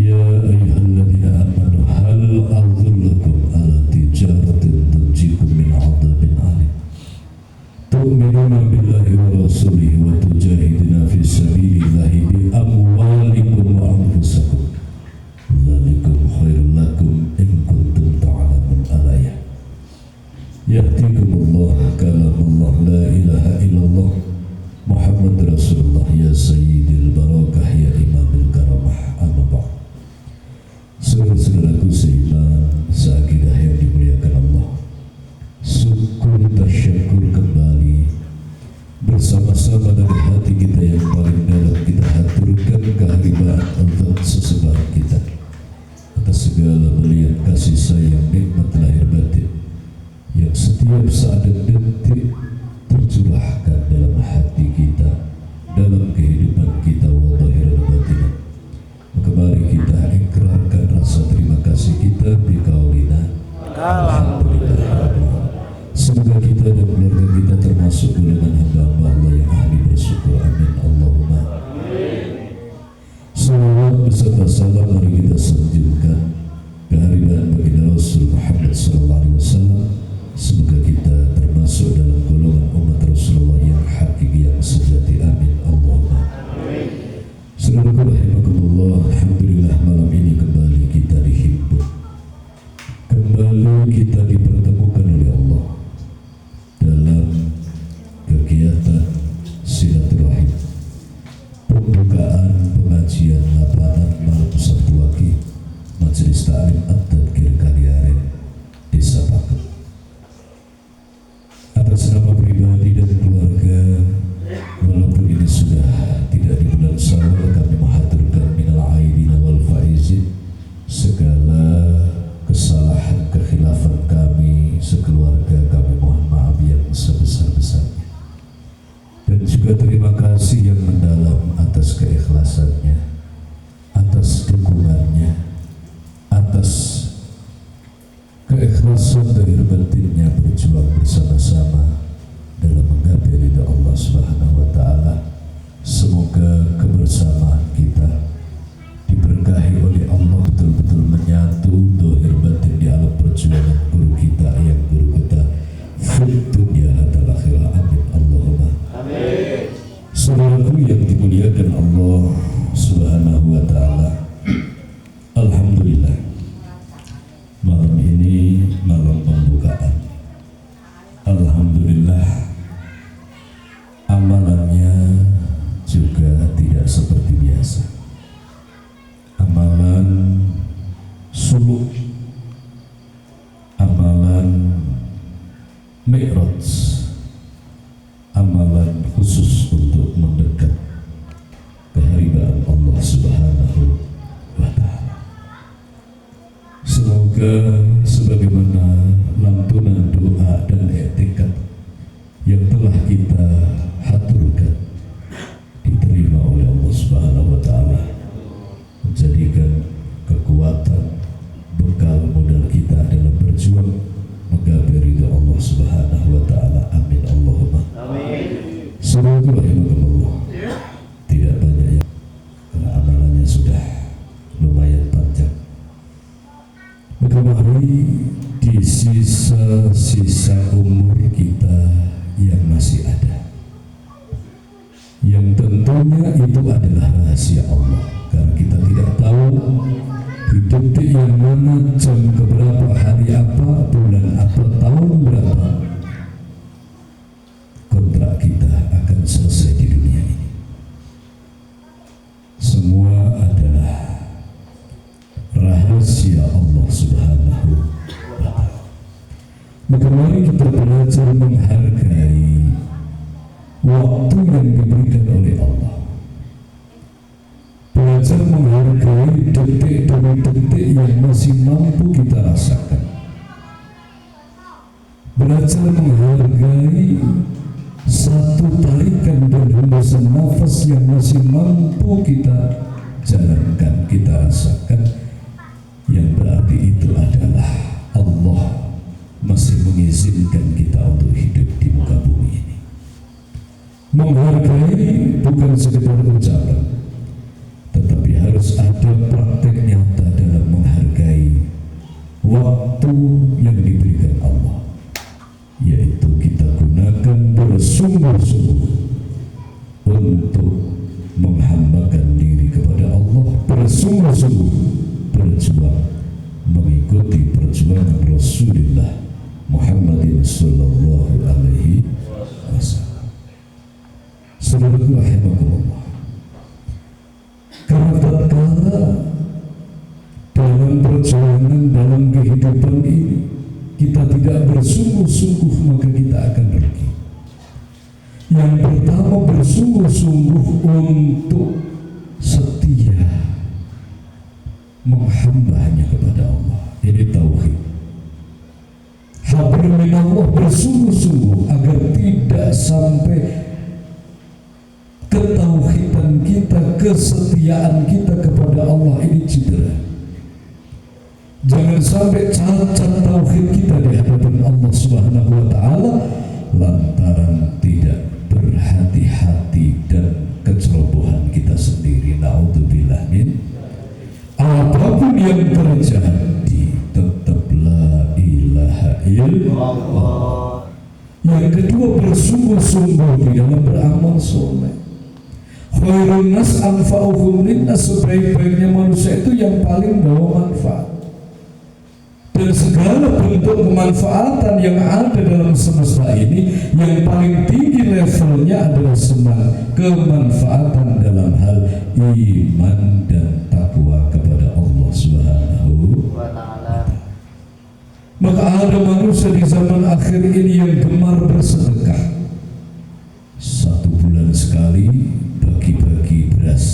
يا أيها الذين آمنوا هل أدلكم على تجارة تنجيكم من عذاب أليم تؤمنون بالله ورسوله وتجاهدون في سبيل الله بأموالكم وأنفسكم ذلكم خير لكم إن كنتم تعلمون الآية. يهديكم الله كلام الله لا إله إلا الله محمد رسول الله يا سيد البركة يا إمام الكرامة أما بعد. Saudara-saudaraku seiman seakidah yang dimuliakan Allah, syukur tasyakur kembali bersama-sama dari hati kita yang paling dalam kita haturkan keharibaan untuk sesembahan kita atas segala belian kasih sayang nikmat lahir batin yang setiap saat dan detik tercurahkan dalam hati kita, dalam kehidupan kita wa zahiran batinan. Maka mari kita ikrarkan rasa terima kasih kita biqaulina alhamdulillah. Semoga kita dan keluarga kita termasuk golongan hamba-hamba Allah yang ahli bersyukur. Amin Allahumma amin. Salawat beserta salam mari kita sanjungkan kehadiran baginda Rasul Muhammad sallallahu alaihi wasallam. Semoga kita termasuk dalam golongan umat Rasulullah yang hakiki, yang sejati. Amin Allahumma amin. Saudaraku rahimakumullah, alhamdulillah malam ini kembali kita dihimpun, kembali kita dipertemukan oleh Allah dalam kegiatan silaturahim pembukaan pengajian lapangan malam Sabtu Wage Majelis Ta'lim At-Tadkir Kaliaren Desa Pakem. Atas nama pribadi dan keluarga, walaupun ini sudah tidak di bulan Syawal, kami menghaturkan minal aidin wal faizin segala kesalahan kekhilafan kami sekeluarga. Kami mohon maaf yang sebesar-besarnya, dan juga terima kasih yang mendalam atas keikhlasannya, atas dukungannya, atas keikhlasan dari batinnya berjuang bersama-sama dalam menggapai ridha Allah Subhanahu wa taala. Semoga kebersamaan kita diberkahi oleh Allah, betul-betul menyatu zahir batin di alam perjuangan guru kita yang guru kita fid dunya hatta akhirah. Amin Allahumma amin. Saudaraku yang dimuliakan Allah Subhanahu wa taala, alhamdulillah malam ini malam pembukaan. Alhamdulillah amalannya juga tidak seperti biasa. Amalan suluk, amalan mi'raj, amalan khusus untuk mendekat keharibaan Allah Subhanahu wa ta'ala. Semoga sebagaimana lantunan doa dan i'tikad yang telah kita haturkan diterima oleh Allah Subhanahu wa ta'ala, menjadikan kekuatan bekal modal kita dalam berjuang menggapai ridha Allah Subhanahu wa ta'ala. Amin Allahumma amin. Semoga rahimakumullah tidak banyak yang, karena amalannya sudah lumayan panjang. Maka mari di sisa-sisa umur kita yang masih ada, yang tentunya itu adalah rahasia Allah, karena kita tidak tahu di detik yang mana, jam keberapa, hari apa, bulan apa, tahun berapa kontrak kita akan selesai di dunia ini. Semua adalah rahasia Allah Subhanahu wa ta'ala. Maka mari kita belajar menghargai waktu yang diberikan oleh Allah, belajar menghargai detik demi detik yang masih mampu kita rasakan, belajar menghargai satu tarikan dan hembusan nafas yang masih mampu kita jalankan, kita rasakan, yang berarti itu adalah Allah masih mengizinkan kita untuk hidup di muka bumi ini. Menghargai bukan sekedar ucapan, tetapi harus ada prakteknya Rasulillah Muhammadin sallallahu alaihi wasallam. Saudaraku rahimakumullah, karena tatkala dalam perjalanan dalam kehidupan ini kita tidak bersungguh-sungguh, maka kita akan rugi. Yang pertama, bersungguh-sungguh untuk setia menghambanya kepada Allah. Ini tauhid. Habr min Allah, bersungguh-sungguh agar tidak sampai ketauhidan kita, kesetiaan kita kepada Allah ini cedera. Jangan sampai cacat tauhid kita di hadapan Allah Subhanahu wa taala lantaran tidak berhati-hati dan kecerobohan kita sendiri. Naudzubillah min. Apapun yang terjadi, tetap la ilaha illallah. Yang kedua, bersungguh-sungguh di dalam beramal soleh. Khairun nas anfa'uhum linnas, sebaik-baiknya manusia itu yang paling bawa manfaat. Dan segala bentuk kemanfaatan yang ada dalam semesta ini, yang paling tinggi levelnya adalah kemanfaatan dalam hal iman dan takwa kepada Allah Subhanahu wa ta'ala. Maka ada manusia di zaman akhir ini yang gemar bersedekah. 1 bulan sekali bagi-bagi beras,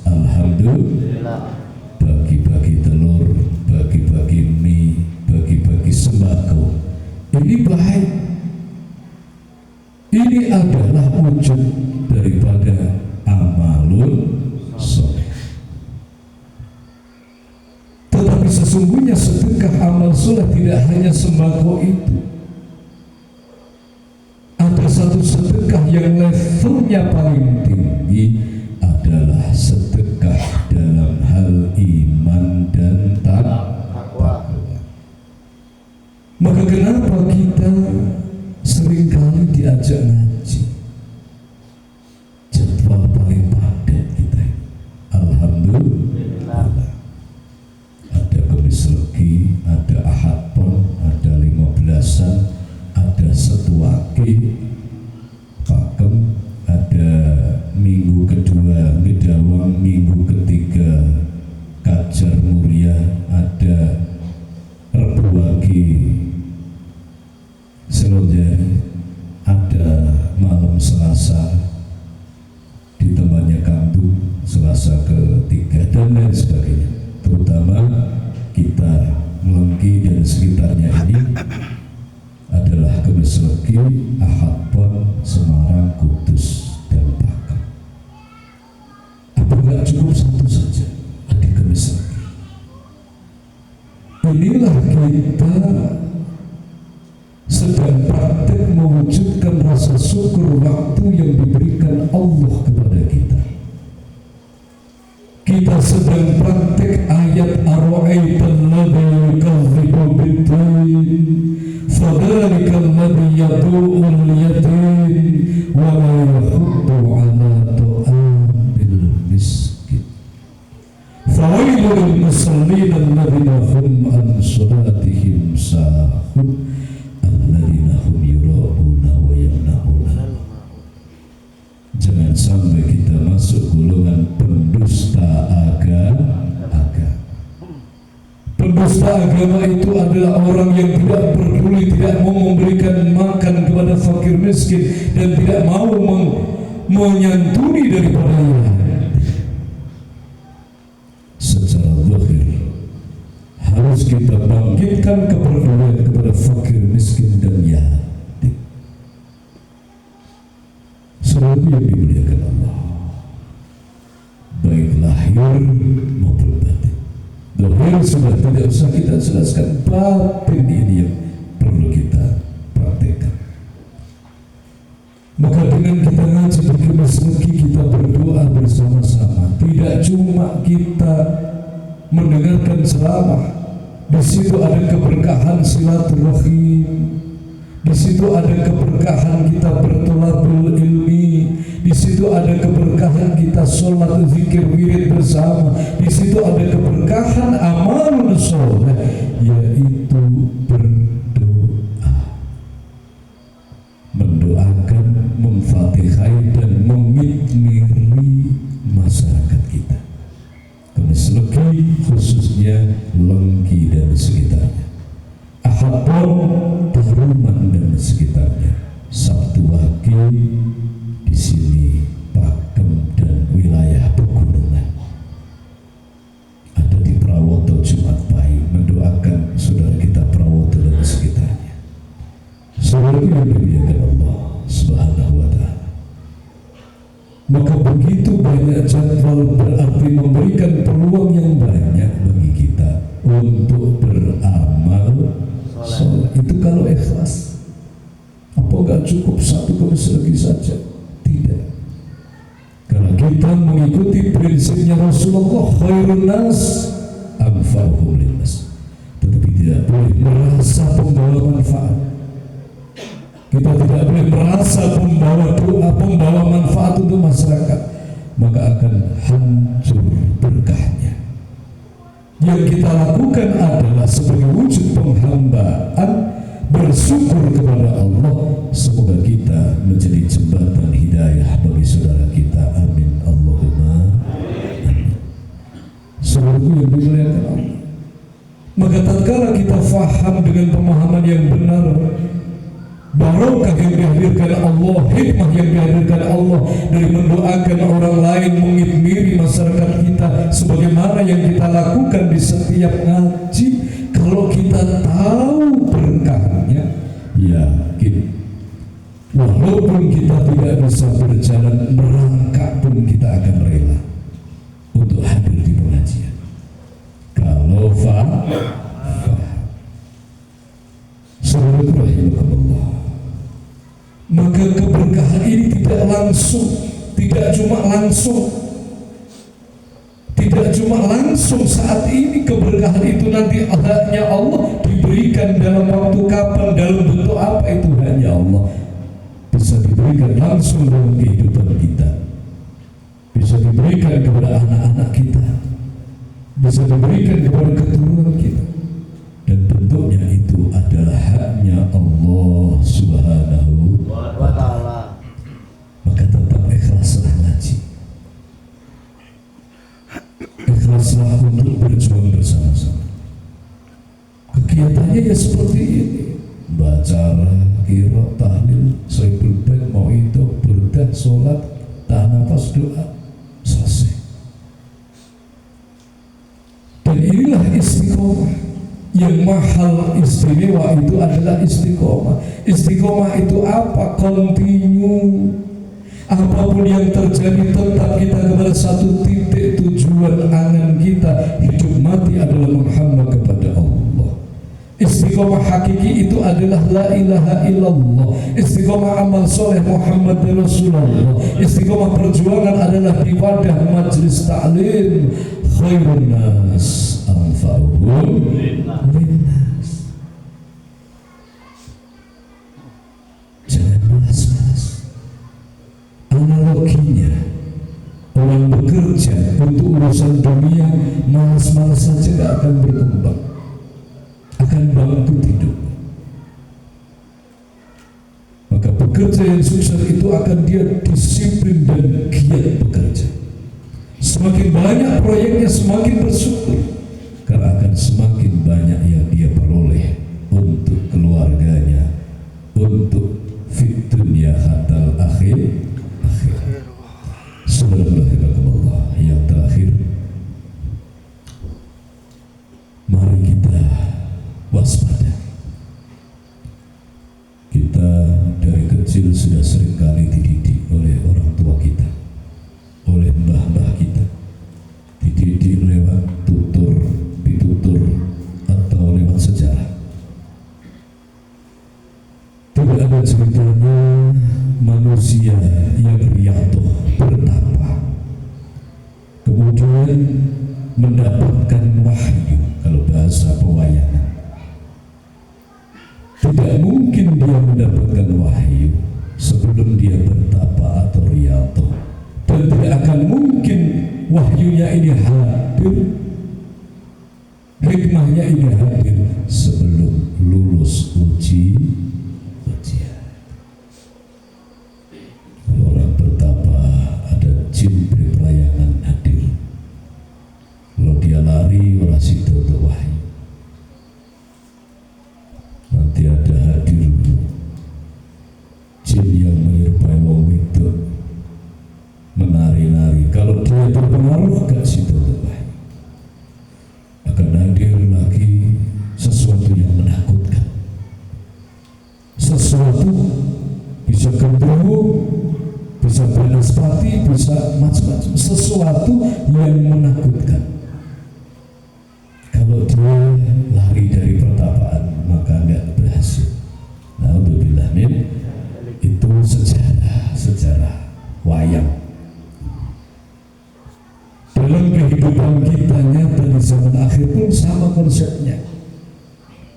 alhamdulillah, bagi-bagi telur, bagi-bagi mie, bagi-bagi sembako. Ini baik. Ini adalah wujud daripada amalun soleh. Tetapi sesungguhnya sedekah amal soleh tidak hanya sembako itu. Ada satu sedekah yang levelnya paling tinggi, adalah sedekah dalam hal iman dan takwa. Maka kenapa kita seringkali diajak ngaji? Jadwal paling padat kita. Alhamdulillah. Ada Kamis Legi, ada Ahad Pon, ada 15-an, ada Setuake, Pakem, ada minggu kedua Gedawang, minggu ketiga Kajar Muria, ada Rebu Wage Selojari, ada malam Selasa di tempatnya Kantu, Selasa ketiga, dan lain sebagainya. Terutama kita Melengki dan sekitarnya ini adalah Kamis Legi, Ahad Pon, Semarang, Kudus, dan Pakem. Apa enggak cukup satu saja di Kamis Legi? Inilah kita sedang praktik mewujudkan rasa syukur waktu yang diberikan Allah kepada kita. Kita sedang praktik ayat ara'aital ladzi yukadzibu bid-din fadzalikal ladzi yad'ul yatim wa la yahuddu 'ala ta'amil miskin fawailul lil musallin alladzina hum an salatihim sahun alladzina hum yura'una wa yamna'una. Jangan sampai kita masuk golongan pendusta agama. Pendusta agama itu adalah orang yang tidak peduli, tidak mau memberikan makan kepada fakir miskin, dan tidak mau menyantuni daripadanya. Secara zahir harus kita bangkitkan kepedulian kepada fakir miskin dan yatim. Seluruh yang dimuliakan Allah, baik lahir maupun batin. Lahir sudah tidak usah kita jelaskan, batin ini yang perlu kita praktekkan. Maka dengan kita ngaji di Kamis Legi, kita berdoa bersama-sama. Tidak cuma kita mendengarkan ceramah, di situ ada keberkahan silaturahim. Di situ ada keberkahan kita bertolabul ilmi. Di situ ada keberkahan kita sholat zikir wirid bersama. Di situ ada keberkahan amalun soleh, yaitu khususnya Lengki dan sekitarnya, Ahapon, Taruman dan sekitarnya, Sabtu Wage di sini, Pakem dan wilayah pegunungan. Ada di Prawoto Jumat Pahing, mendoakan saudara kita Prawoto dan sekitarnya. Saudara yang dimuliakan Allah Subhanahu wa Ta'ala. Maka begitu banyak jadwal berarti memberikan peluang yang banyak bagi kita untuk beramal soleh. Itu kalau ikhlas. Apa enggak cukup satu kemis lagi saja? Tidak. Karena kita mengikuti prinsipnya Rasulullah, khairun nas anfa'uhum linnas. Tetapi tidak boleh merasa pembawa manfaat. Kita tidak boleh merasa pembawa doa, pembawa manfaat untuk masyarakat, maka akan hancur berkahnya. Yang kita lakukan adalah sebagai wujud penghambaan, bersyukur kepada Allah. Semoga kita menjadi jembatan hidayah bagi saudara kita. Amin Allahumma amin. Saudaraku yang dimuliakan Allah, maka tatkala kita faham dengan pemahaman yang benar, barokah yang dihadirkan Allah, hikmah yang dihadirkan Allah dari mendoakan orang lain, mengitmiri masyarakat kita sebagaimana yang kita lakukan di setiap ngaji. Kalau kita tahu berkahnya, yakin walaupun kita tidak bisa berjalan merangkak pun kita akan rela untuk hadir di pengajian. Kalau faham, saudara rahimakumullah, maka keberkahan ini tidak langsung, tidak cuma langsung saat ini. Keberkahan itu nanti hanya Allah, diberikan dalam waktu kapan, dalam bentuk apa, itu hanya Allah. Bisa diberikan langsung dalam kehidupan kita, bisa diberikan kepada anak-anak kita, bisa diberikan kepada keturunan kita, dan bentuknya itu adalah haknya Allah Subhanahu wa Ta'ala. Maka tetap ikhlaslah ngaji, ikhlaslah untuk berjuang bersama-sama. Kegiatannya ya seperti ini: baca, qiraah, tahlil, saibul bait, mauidhah, burdah, sholat, tahan nafas, doa, selesai. Dan inilah istiqomah. Yang mahal istimewa itu adalah istiqomah. Istiqomah itu apa? Continue. Apapun yang terjadi, tetap kita kepada satu titik tujuan angan kita. Hidup mati adalah menghamba kepada Allah. Istiqomah hakiki itu adalah la ilaha illallah. Istiqomah amal soleh Muhammad Rasulullah. Istiqomah perjuangan adalah di wadah majlis ta'lim. Khairun nas anfa'uhum linnas. Jangan malas-malas. Analoginya, orang bekerja untuk urusan dunia, malas-malas saja tidak akan berkembang, akan bangkrut hidup. Maka pekerja yang sukses itu akan dia disiplin dan giat bekerja. Semakin banyak proyeknya, semakin bersyukur, karena akan semakin banyak yang dia peroleh untuk keluarganya, untuk fit dunya hatal akhir. Subhanallah. Yang terakhir, mari kita waspada. Kita dari kecil sudah seringkali dididik oleh orang tua kita, oleh mbah-mbah kita, dididik lewat tutur, pitutur, atau lewat sejarah. Tidak ada ceritanya manusia yang riyadhah, bertapa, kemudian mendapatkan wahyu. Kalau bahasa pewayangan, tidak mungkin dia mendapatkan wahyu sebelum dia bertapa atau riyadhah, dan tidak akan mungkin wahyunya ini hadir, hikmahnya ini hadir sebelum lulus ujian. Kalau orang bertapa, ada jin berpelayangan hadir. Kalau dia lari, orang situ Kalau dia lari dari pertapaan maka nggak berhasil. Alhamdulillah, itu sejarah wayang. Dalam kehidupan kita nyata di zaman akhir pun sama konsepnya.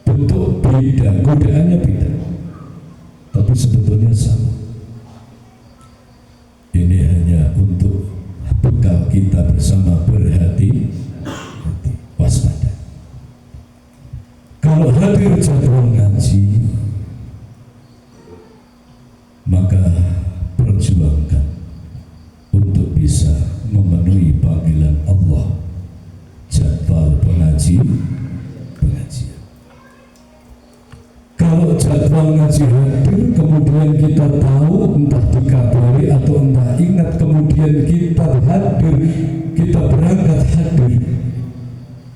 Bentuk beda, godaannya beda, tapi sebetulnya sama. Ini hanya untuk bekal kita bersama, berhati-hati, waspada. Kalau hadir jadwal ngaji, maka perjuangkan untuk bisa memenuhi panggilan Allah, jadwal pengajian. Kalau jadwal ngaji hadir, kemudian kita tahu, entah dikabari atau entah ingat, kemudian kita hadir, kita berangkat hadir,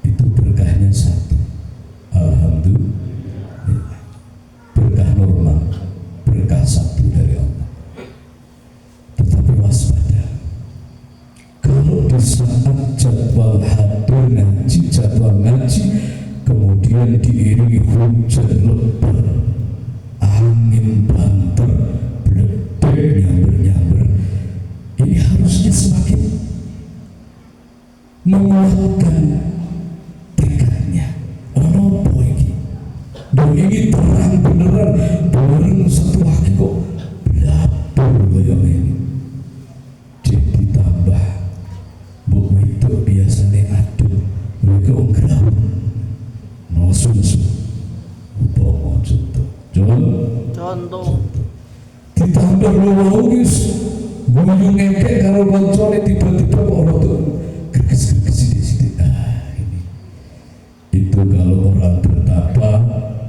itu berkahnya satu. Alhamdulillah, berkah normal, berkah satu dari Allah. Tetapi waspada, kalau di saat jadwal hadir ngaji, jadwal ngaji, kemudian diiringi hujan lebat, angin banter, bledek nyamber-nyamber, ini harusnya semakin menguatkan tekadnya. Ono apa iki? Dan ini terang beneran, bareng satu waktu kok belabur kayak ini. Jadi tambah buk itu biasanya aduh, mereka ongkrau. Sungsu, upama contoh. Ditambah lu wis guyu ngekek karo koncone, tiba-tiba kok ora tuh greges-greges sithik-sithik. Ini. Itu kalau orang bertapa,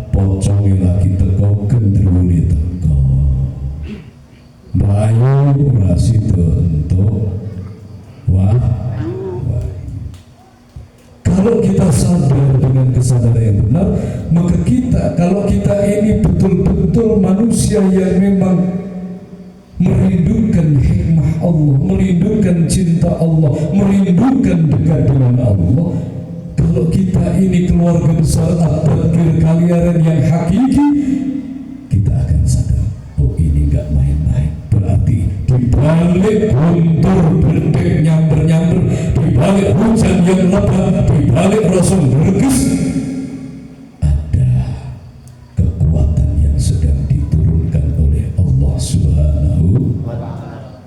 pocongnya lagi teko, gendrune teko. Melayu ora sida entuk. Wah. Kalau kita sadar dengan kesadaran yang benar, maka kalau kita ini betul-betul manusia yang memang merindukan hikmah Allah, merindukan cinta Allah, merindukan dekat dengan Allah, kalau kita ini keluarga besar At-Tadkir Kaliaran yang hakiki, kita akan sadar, oh ini enggak main-main. Berarti dibalik guntur berdek nyamber-nyamber, dibalik hujan yang lebat, dibalik rasul berges, ada kekuatan yang sedang diturunkan oleh Allah Subhanahu wa Ta'ala.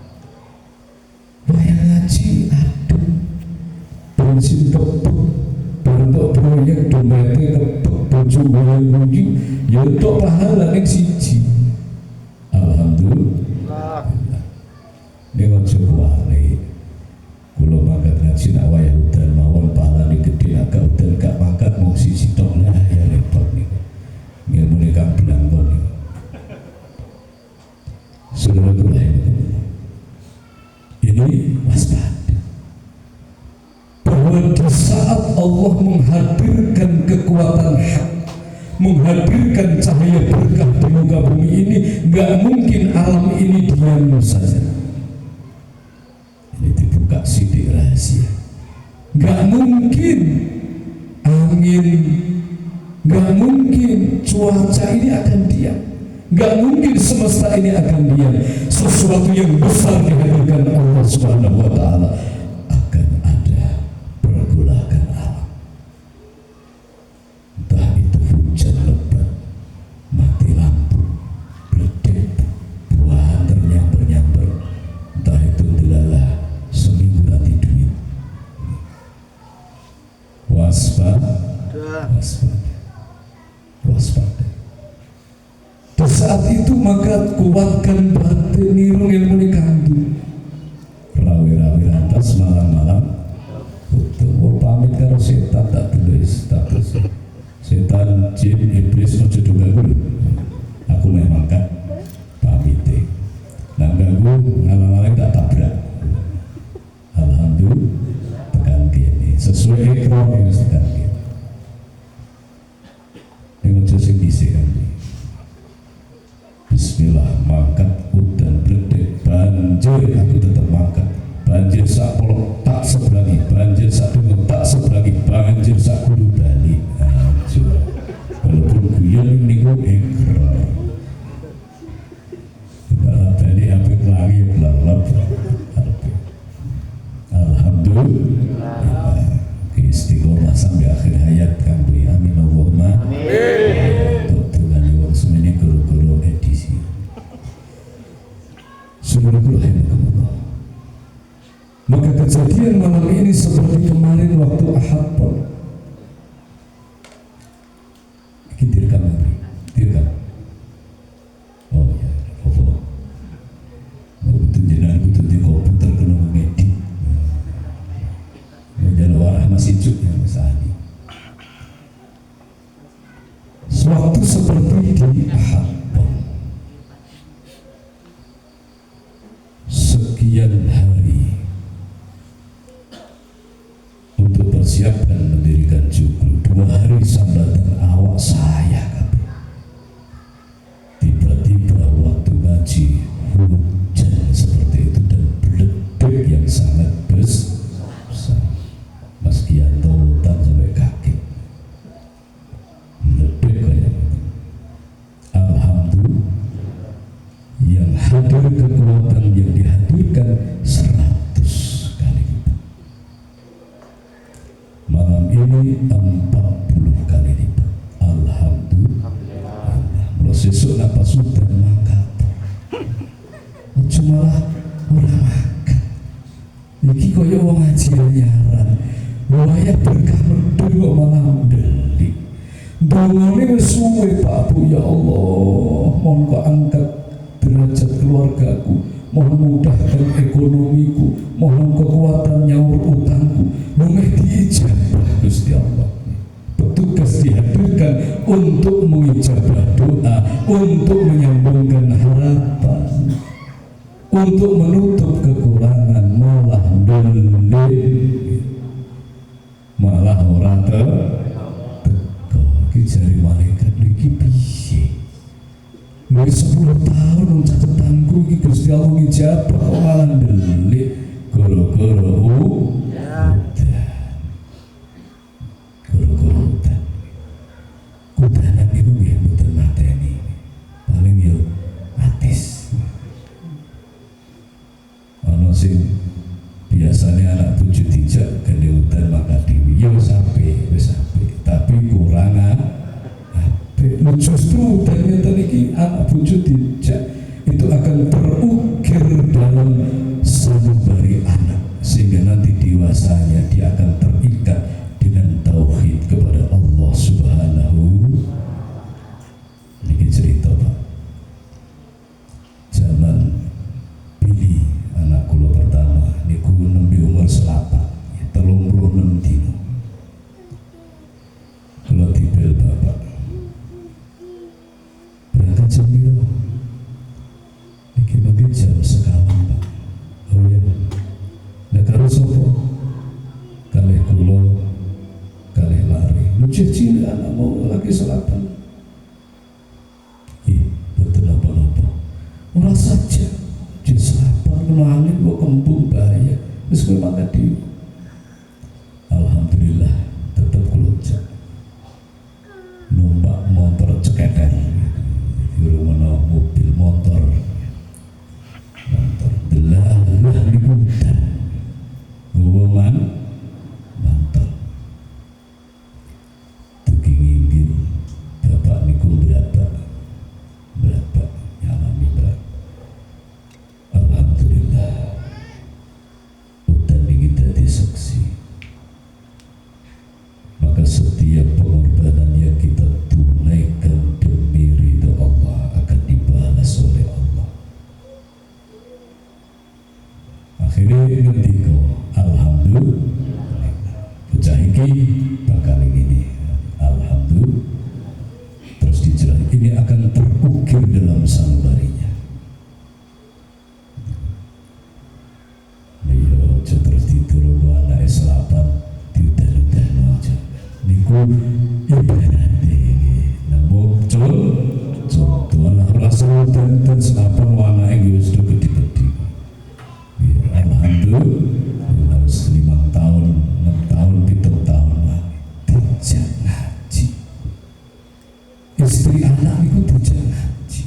Wayang ngaji aduh, bensin kepek, bentuk proyek domete kepek, bojo goyang-goyang, ya untuk pahala yang siji. Alhamdulillah. Ini ojo kuwale. Kula mangkat ngaji nak wayah udan mawon pahalane gedhe, agak udan gak mangkat mung siji tok lah ya repot niku. Ngilmune kang blangkon niku. Saudara-saudara, ini waspada. Bahwa di saat Allah menghadirkan kekuatan hak, menghadirkan cahaya berkah di muka bumi ini, gak mungkin alam ini diam saja. Ini dibuka sidik rahasia. Gak mungkin angin, gak mungkin cuaca ini akan diam, gak mungkin semesta ini akan diam. Sesuatu yang besar dihadirkan Allah Subhanahu wa Ta'ala, akan ada pergolakan alam. Entah itu hujan lebat, mati lampu, bledek, buah ternyamber-nyamber, entah itu delalah seminggu rati duit. Waspada. Di saat itu maka kuatkan batin nirung ilmu dikandu. Rawi-rawi lantas malam-malam utuh pamit karo setan, tak tulis status. Setan, jin, iblis ojo ganggu. Aku memang kan pamit. Nah ganggu ngalang-alang tak tabrak. Alhamdulillah tekan gini sesuai ekor yang tekan gini. Dengan sing dhisik kan. Bismillah, mangkat udan bledek banjir, aku tetap mangkat. Banjir sak polok tak sebelah seperti di Habban. Sekian hari untuk persiapkan mendirikan juklu, 2 hari sambatan awak saya. Tiba-tiba waktu ngaji hujan seperti itu dan beledek yang sangat besar. Mas Kianto hutan sampai kaki. Beledek kayak gitu. Alhamdulillah yang hadir kekuatan yang dihadirkan 100 kali lipat. Malam ini 40 kali lipat. Alhamdulillah. Sesuk napa sudah mangkat. Cuma ora makan. Iki kaya wong ngaji nyaran. Waya berkah medhun kok malah ndelik. Dongane wis suwe Pak Bu, ya Allah, mohon kok angkat derajat keluargaku, mohon mudahkan ekonomiku, mohon kekuatan nyaur utangku. Lumeh diijabah Gusti Allah. Petugas dihadirkan untuk mengijabah doa, untuk menyambungkan harapan, untuk menutup kekurangan, malah ndelik, malah ora teko. Ki jare malaikat iki piye? Wis 10 tahun nang catetanku iki Gusti Allah ngijabah kok malah ndelik gara-gara udanan itu ya betul mateni paling yo atis. Ono sing biasanya anak bojo dijak gede udan maka dewi yo sampai tapi kurang apik. Justru udan ngeten iki anak bojo dijak itu akan terukir dalam sanubari anak sehingga nanti dewasanya dia akan terikat dengan tauhid kepada Allah Subhanahu. Ini cerita Pak. Zaman pilih anak kula pertama niku nembe umur selapan 36 dino. Kula dibel bapak. Berangkat jam piro? Niki mungkin jam sekawan Pak. Oh ya. Nek karo sapa? Kalih kula kalih lari. Cilik anak mau lagi selatan. Betul apa-apa. Ora saja. Di selatan langit kok kembung bahaya. Wis kowe makan dhewe. Alhamdulillah tetap kelojak. Numpak motor ceketer. Di rumah mobil motor. Delalah di hutan. Gowoman mantap. Bapak niku berapa nyalami Pak. Alhamdulillah udan niki dadi saksi. Maka setiap pengorbanan yang kita tunaikan demi ridho Allah akan dibalas oleh Allah. Akhirnya ngendika alhamdulillah bocah iki bakal ini alhamdulillah. Terus dijelaskan ini akan terukir dalam sanubarinya. Ayo terus dituru anak selapan diudan-udan aja. Niku ibarat ini. Namun contoh anak rasa dan selapan warna yang wis gede-gede. Alhamdulillah 5 tahun, 6 tahun, 7 tahun lah. Dijak ngaji. Istri anak itu dijak ngaji.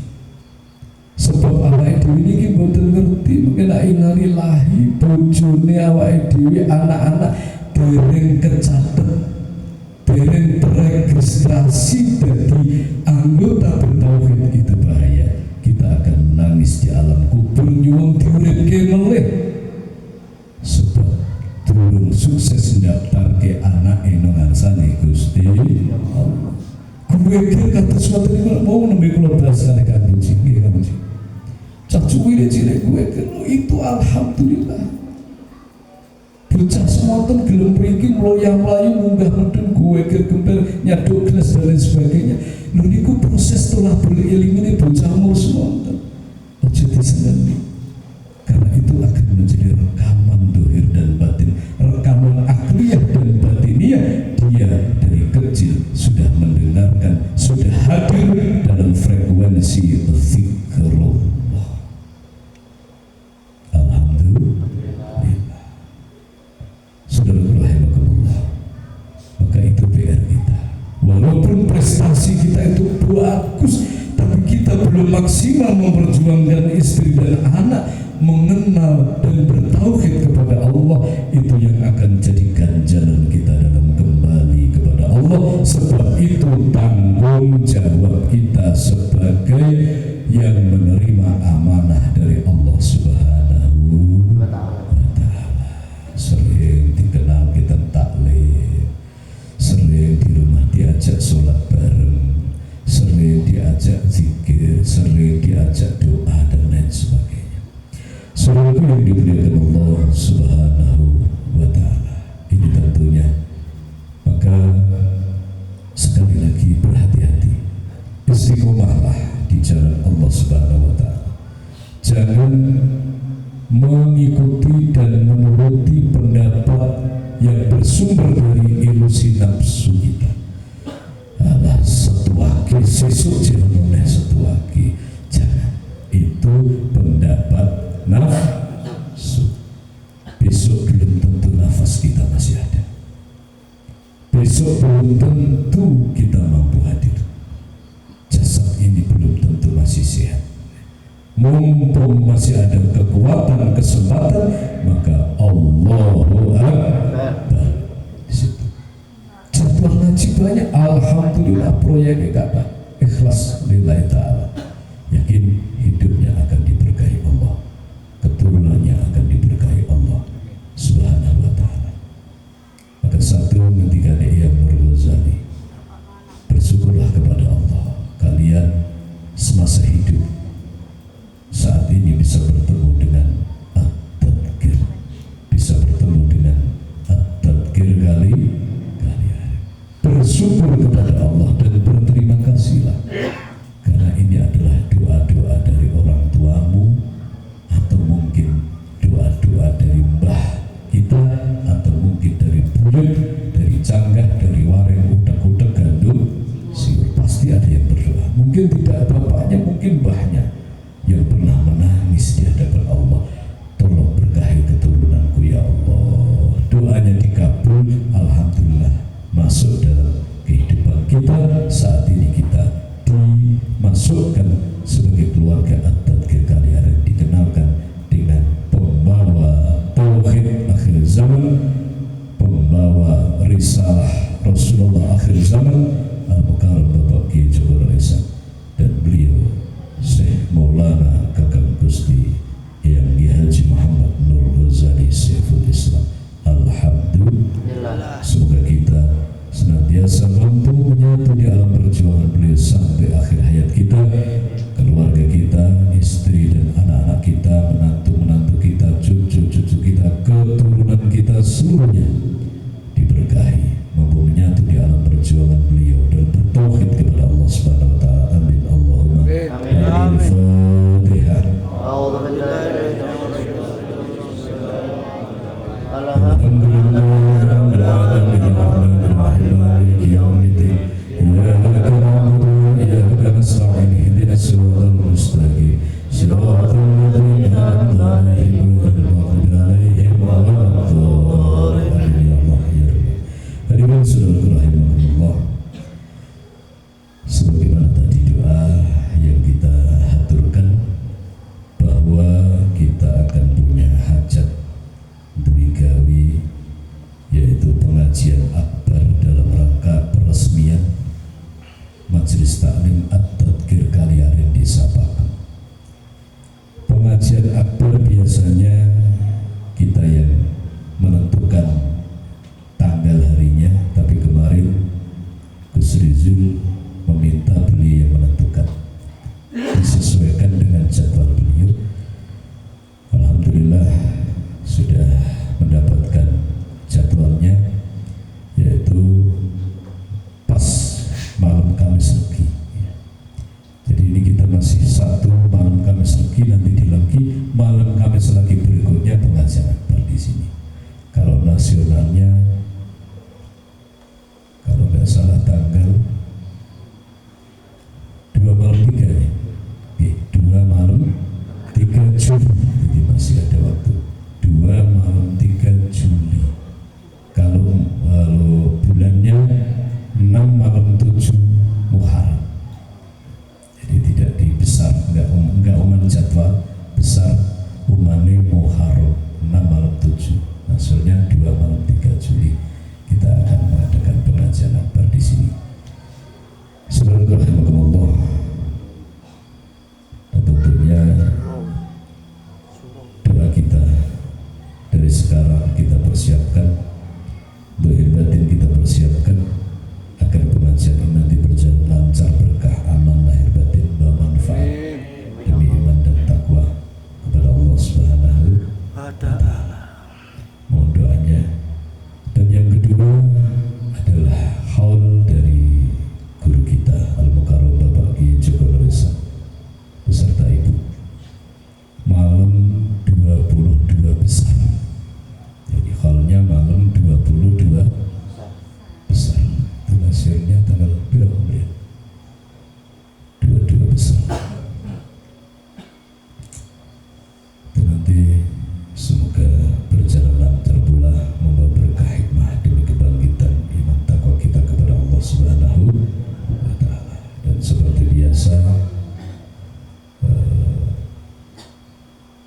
Sebab awake dhewe niki mboten ngerti mengenai innalillahi bojone awake dhewe anak-anak dereng kecatet, dereng teregistrasi dadi anggota bertauhid itu bahaya. Kita akan menangis di alam kubur nyuwun diuripke melih. Sebab durung sukses ndaftarke anake nang ngarsane Gusti Allah. Kuwekir kata suatu ini mau nembe kula bahasane Kanjeng nggih Kanjeng. Cak cuwile cilik kuwekir itu alhamdulillah. Bocah semonten gelem mriki mloya-mlayu munggah medun kuwekir gempel nyaduk gelas dan lain sebagainya. Lho niku proses tolabul ilmi ini bocah semua ojo disengeni, karena itu akan menjadi rekaman dohir dan batin, rekaman akliyah dan batiniyah. Dia dari kecil sudah mendengarkan, sudah hadir dalam frekuensi zikrullah. Alhamdulillah. Saudara rahimakumullah, maka itu PR kita. Walaupun prestasi kita itu bagus, tapi kita belum maksimal memperjuangkan istri dan anak mengenal dan bertauhid kepada Allah. Itu yang akan jadi ganjalan kita dalam kembali kepada Allah. Sebab itu tanggung jawab kita sebagai yang menerima amanah dari Allah Subhanahu wa Ta'ala. Sering dikenal kita taklim, sering di rumah diajak sholat bareng, sering diajak zikir, sering diajak doa dan lain sebagainya. Saudaraku yang dimuliakan Allah Subhanahu wa Ta'ala, ini tentunya maka sekali lagi berhati-hati, istiqomahlah di jalan Allah Subhanahu wa Ta'ala. Jangan mengikuti dan menuruti pendapat yang bersumber dari ilusi nafsu kita. Alah satu waki sesuk jenenge satu waki, jangan. Itu pendapat nafsu. Besok belum tentu nafas kita masih ada. Besok belum tentu kita mampu hadir. Jasad ini belum tentu masih sehat. Mumpung masih ada kekuatan, kesempatan, maka Allahu Akbar. Di situ jadwal ngaji banyak, alhamdulillah, proyeknya kapan? Ikhlas lillahi ta'ala. Yakin hidupnya akan diberkahi Allah, keturunannya akan diberkahi Allah Subhanahu wa Ta'ala. Maka satu, ketika Imam Ghazali, bersyukurlah kepada Allah, kalian semasa hidup saat ini bisa bertemu dengan At-Tadkir, bisa bertemu dengan At-Tadkir kali-kali. Bersyukur kepada Allah dan berterima kasihlah, karena ini adalah doa-doa dari orang tuamu, atau mungkin doa-doa dari mbah kita, atau mungkin dari buyut, dari canggah, dari wareng, udak-udak, gandum, siur. Pasti ada yang berdoa. Mungkin tidak bapaknya, mungkin mbahnya yang pernah menangis di hadapan Allah, tolong berkahi keturunanku ya Allah. Doanya dikabul, alhamdulillah, masuk dalam kehidupan kita. Saat ini kita dimasukkan sebagai keluarga At-Tadkir Kaliaren, dikenalkan dengan pembawa tauhid akhir zaman, pembawa risalah Rasulullah akhir zaman, Al-Mukarram Bapak Kiai Jogoro Esa, dan beliau Syekh Maulana Kakang Gusti yang Haji Muhammad Nur Ghazali Saiful Islam. Alhamdulillah. Semoga kita senantiasa mampu menyatu di alam perjuangan beliau sampai akhir hayat kita. Keluarga kita, istri dan anak-anak kita, menantu-menantu kita, cucu-cucu kita, keturunan kita seluruhnya diberkahi, mampu menyatu di alam perjuangan beliau dan bertauhid kepada Allah Subhanahu wa Ta'ala. Amin Allahumma amin. Al-Fatihah. Alhamdulillah rabbil alamin arrahmanir rahim maliki yaumiddin Suci nanti di Lengki, malam Kamis lagi berikutnya pengajian akbar di sini. Kalau nasionalnya, kalau nggak salah tanggal 2 malam 3 ya, 2 malam 3 Juli, jadi masih ada waktu. 2 malam 3 Juli. Kalau bulannya 6 malam 7 Muharram. Jadi tidak dibesar, enggak uman jadwal besar, umane Muharram 6 malam 7. Maksudnya 2 malam 3 Juli kita akan mengadakan pengajian akbar di sini. Subhanallah. Dan tentunya doa kita dari sekarang kita persiapkan, doa batin kita persiapkan agar pengajian ini nanti berjalan lancar, berkah, aman, lahir batin, bermanfaat demi iman dan takwa kepada Allah Subhanahu wa Ta'ala. Mohon doanya. Dan yang kedua adalah haul dari guru kita Al-Mukarram Bapak Kiai Joko Noresa beserta Ibu. Malam 22 besar. Jadi haulnya malam 22 besar. Itu hasilnya tanggal berapa ya? 22 besar. Itu nanti semoga berjalan lancar pula, membawa berkah hikmah demi kebangkitan iman takwa kita kepada Allah Subhanahu wa Ta'ala. Dan seperti biasa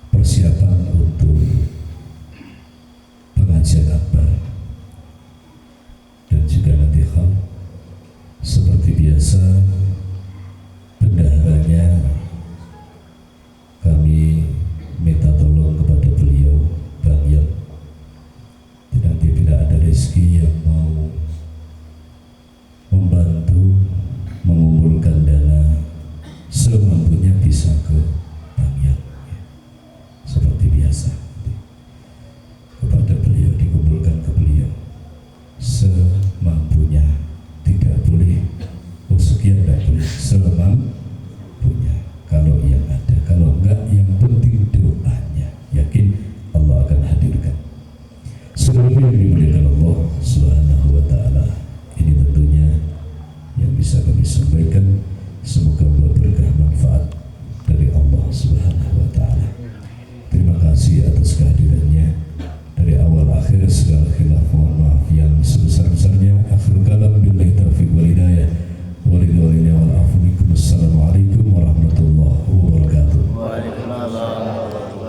persiapan untuk pengajian akbar dan juga nanti hal seperti biasa bendaharanya kami minta tolong kepada beliau Bang Yon. Nanti bila ada rezeki yang mau membantu mengumpulkan dana semampunya bisa ke Bang Yon, seperti biasa kepada beliau, dikumpulkan ke beliau semampunya, tidak boleh sekian, tidak boleh, semampunya kalau yang ada, kalau enggak yang penting doanya, yakin Allah akan hadirkan. Seluruh yang